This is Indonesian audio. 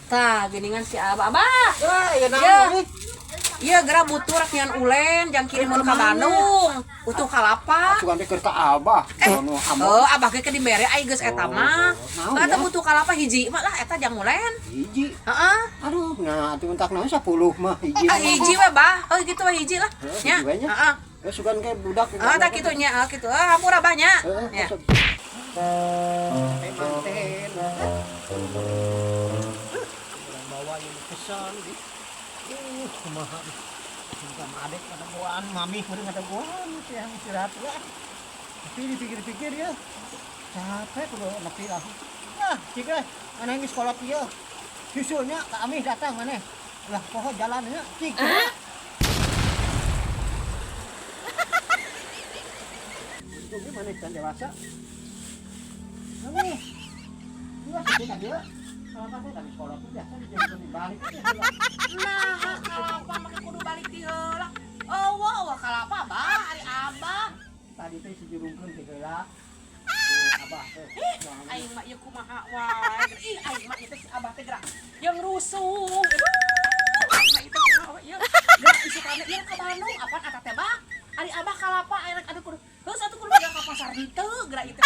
Tah, geningan si Abah. Abah. Ya, Iya, geura butuh rek nyan ulen, jang kirimun ka Bandung. Butuh kalapa. sugan teh keur ka Abah. Abah ge dibere ai geus eta mah. Eta butuh kalapa hiji mah lah eta jang ulen. Hiji. Heeh. Aduh, nah atuh mentak naon 10 mah hiji. Hiji we, Bah. Oh, gitu we hiji lah. Nya. Heeh. Sugan ke budak. Tah kitu nya, kitu. Hampura Bah nya. Ya. Bawa yang pesan kumaha sama adek ada buaan mami meureun ada buaan yang istirahat lah tapi dipikir-pikir ya capek kudu nepi lah nah cik maneh geus kolot ieu susulnya ka Amis datang maneh lah poho jalannya cik itu maneh kan dewasa Amis dua sakit aja kalau kan dari sekolah tuh biasa dijemput di balik Nah, kalapa make kudu balik di heula. Eueuh, kalapa Bah, ari Abah. tadi teh si jurungkeun teh geula Abah teh Aing mah ieu kumaha wae. Ih, aing mah itu si Abah teh gerak yang rusuh. Mah itu kumaha wae ieu. Gerak isukana ieu ka Bandung, apaan eta teh Bah? Ari Abah kalapa ayeuna aduh kudu. Heus atuh kudu ka pasar ditu, gerak itu.